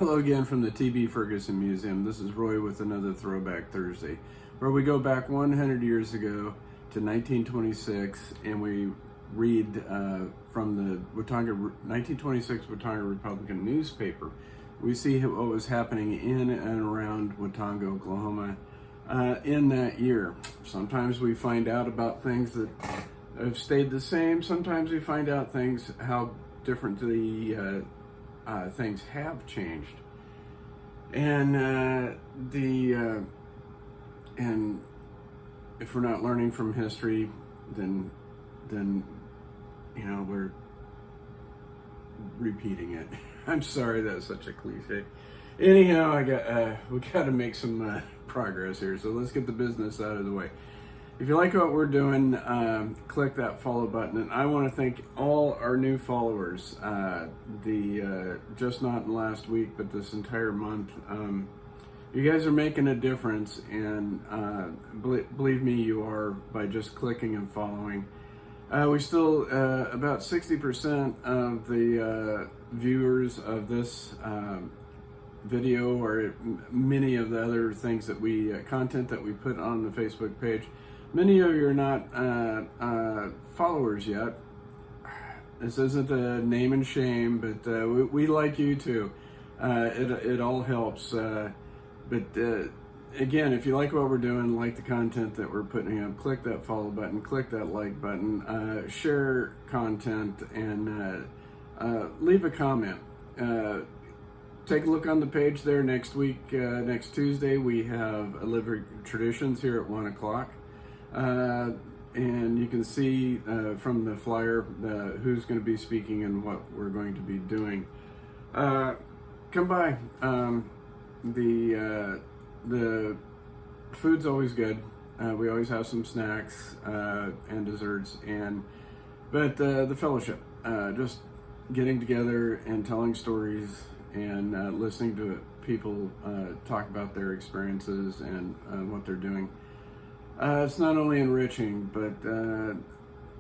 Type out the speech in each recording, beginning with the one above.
Hello again from the T.B. Ferguson Museum. This is Roy with another Throwback Thursday, where we go back 100 years ago to 1926 and we read from the 1926 Watonga Republican Newspaper. We see what was happening in and around Watonga, Oklahoma in that year. Sometimes we find out about things that have stayed the same. Sometimes we find out things, how different the things have changed, and and if we're not learning from history, then you know, we're repeating it. I'm sorry, that's such a cliche. Anyhow, we got to make some progress here, so let's get the business out of the way. If you like what we're doing, click that follow button. And I want to thank all our new followers, just not in last week, but this entire month. You guys are making a difference, and believe me, you are, by just clicking and following. We still, about 60% of the viewers of this video, or many of the other things that content that we put on the Facebook page, many of you are not followers yet. This isn't a name and shame, but we like you too. It all helps. Again, if you like what we're doing, like the content that we're putting up, click that follow button, click that like button, share content, and leave a comment. Take a look on the page there. Next week, next Tuesday, we have Liver Traditions here at 1 o'clock. And you can see from the flyer who's going to be speaking and what we're going to be doing. Come by. The food's always good. We always have some snacks and desserts, but the fellowship, just getting together and telling stories and listening to people talk about their experiences and what they're doing. It's not only enriching, but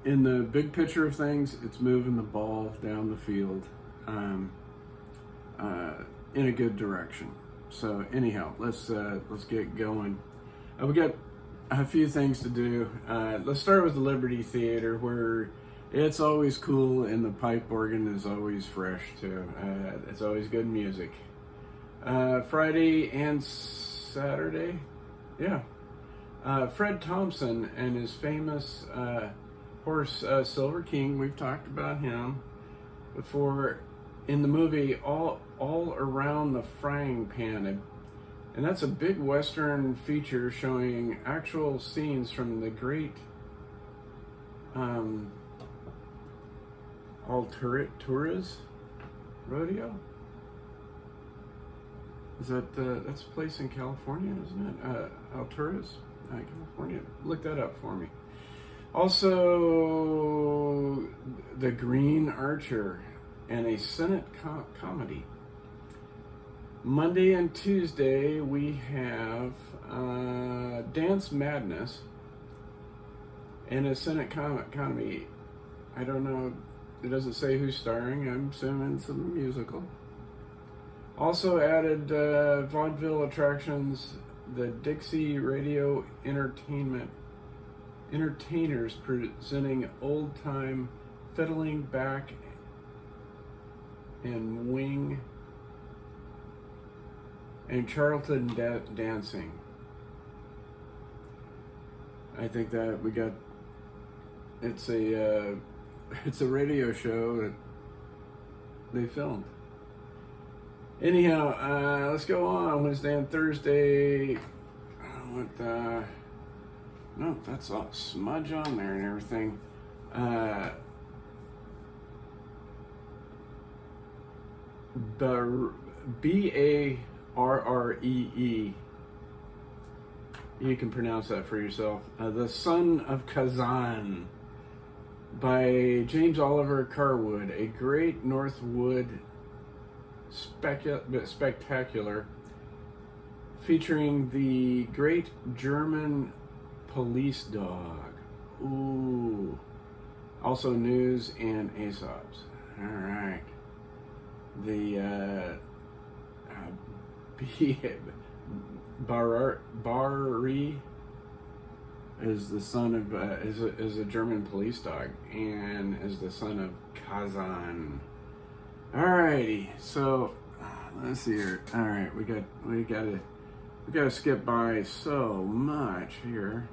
in the big picture of things, it's moving the ball down the field in a good direction. So anyhow, let's get going. We got a few things to do. Let's start with the Liberty Theater, where it's always cool and the pipe organ is always fresh too. It's always good music. Friday and Saturday, yeah. Fred Thompson and his famous horse, Silver King. We've talked about him before in the movie All Around the Frying Pan. And that's a big Western feature showing actual scenes from the great Alturas Rodeo. Is that's a place in California, isn't it? Alturas? California. Look that up for me. Also, The Green Archer and a Senate comedy. Monday and Tuesday we have Dance Madness and a Senate comedy. I don't know. It doesn't say who's starring. I'm assuming it's a musical. Also added vaudeville attractions. The Dixie Radio Entertainers presenting old-time fiddling back and wing and Charlton dancing. I think that we got. It's a radio show that they filmed. Anyhow, let's go on. Wednesday and Thursday. No, that's a smudge on there and everything. Barree. You can pronounce that for yourself. The Son of Kazan by James Oliver Carwood, a great Northwood spectacular featuring the great German police dog. Ooh. Also news and Aesop's. All right. Bari is the son of is a German police dog and is the son of Kazan. Alrighty, so let's see here. All right, we gotta skip by so much here,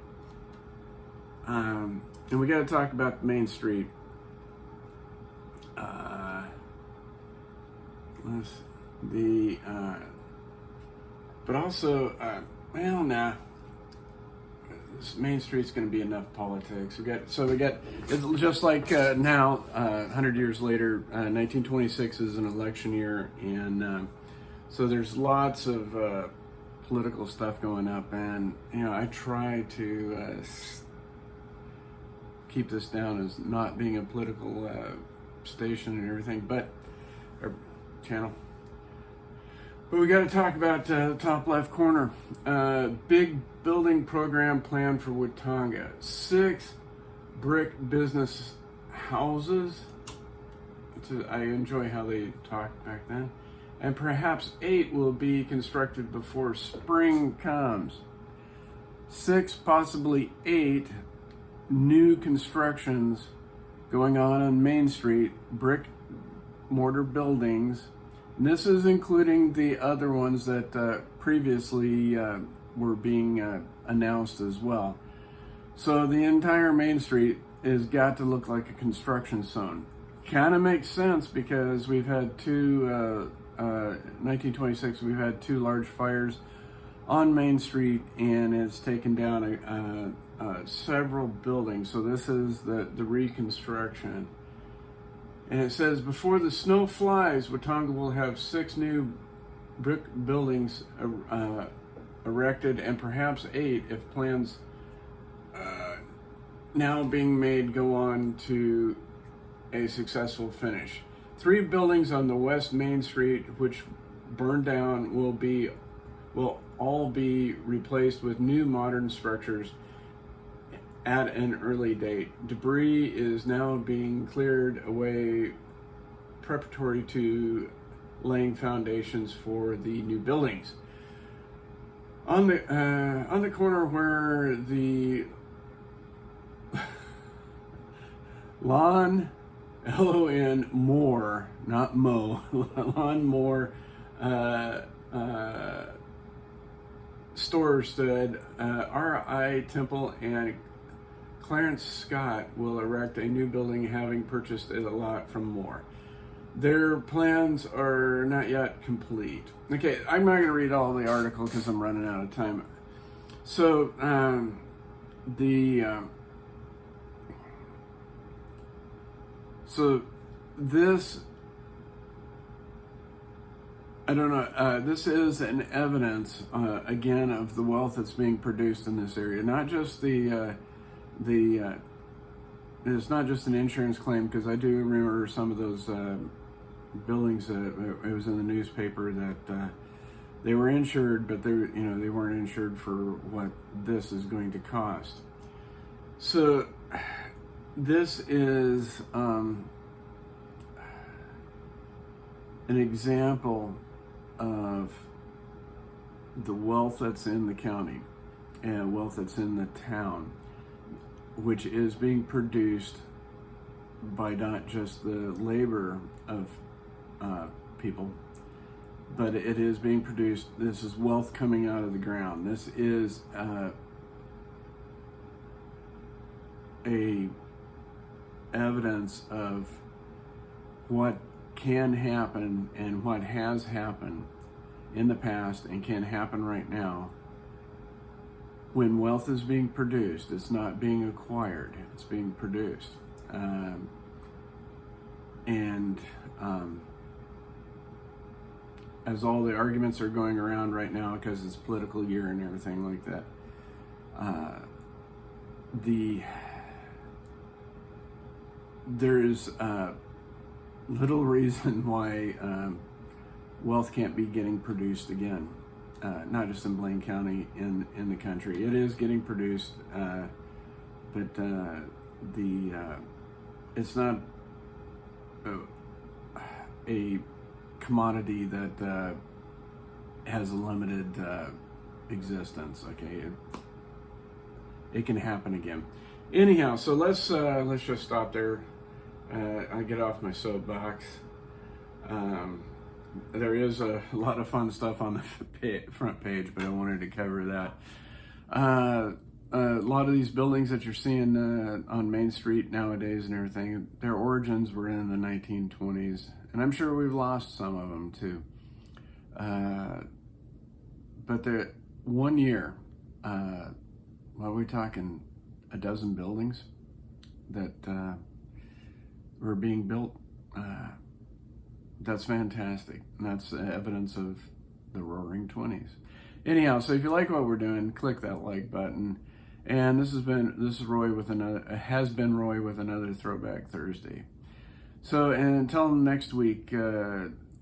and we gotta talk about Main Street. But also, well, nah. This Main Street's going to be enough politics. We got it's just like now, 100 years later, 1926 is an election year, and so there's lots of political stuff going up, and I try to keep this down as not being a political station and everything, or channel. But we got to talk about the top left corner. Big building program plan for Watonga. 6 brick business houses. I enjoy how they talked back then. And perhaps 8 will be constructed before spring comes. 6, possibly 8 new constructions going on Main Street. Brick mortar buildings. And this is including the other ones that previously were being announced as well. So the entire Main Street has got to look like a construction zone. Kind of makes sense because we've had 1926, we've had 2 large fires on Main Street, and it's taken down several buildings. So this is the reconstruction. And it says, before the snow flies, Watonga will have 6 new brick buildings erected, and perhaps 8 if plans now being made go on to a successful finish. 3 buildings on the West Main Street, which burned down, will all be replaced with new modern structures at an early date. Debris is now being cleared away preparatory to laying foundations for the new buildings. On the corner where the lawn, L-O-N, more, not Mo, lawn more store stood, R.I. Temple and Clarence Scott will erect a new building, having purchased a lot from Moore. Their plans are not yet complete. Okay, I'm not going to read all the article because I'm running out of time. So, this, I don't know, this is an evidence, again, of the wealth that's being produced in this area. Not just it's not just an insurance claim, because I do remember some of those buildings that it was in the newspaper that they were insured, but they weren't insured for what this is going to cost. So this is an example of the wealth that's in the county and wealth that's in the town, which is being produced by not just the labor of people, but it is being produced. This is wealth coming out of the ground. This is a evidence of what can happen and what has happened in the past and can happen right now. When wealth is being produced, it's not being acquired, it's being produced. As all the arguments are going around right now, because it's political year and everything like that, there's little reason why wealth can't be getting produced again. Not just in Blaine County, in the country. It is getting produced, but it's not a commodity that has a limited existence. Okay, it can happen again. Anyhow, so let's just stop there. I get off my soapbox. There is a lot of fun stuff on the front page, but I wanted to cover that. A lot of these buildings that you're seeing on Main Street nowadays and everything, their origins were in the 1920s, and I'm sure we've lost some of them too. But the 1 year, well, we're talking a dozen buildings that were being built. That's fantastic. And that's evidence of the Roaring 20s. Anyhow, so if you like what we're doing, click that like button. And this has been Roy with another Throwback Thursday. So, and until next week,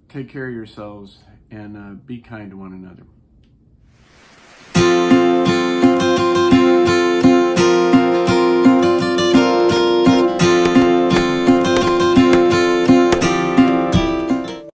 take care of yourselves and be kind to one another.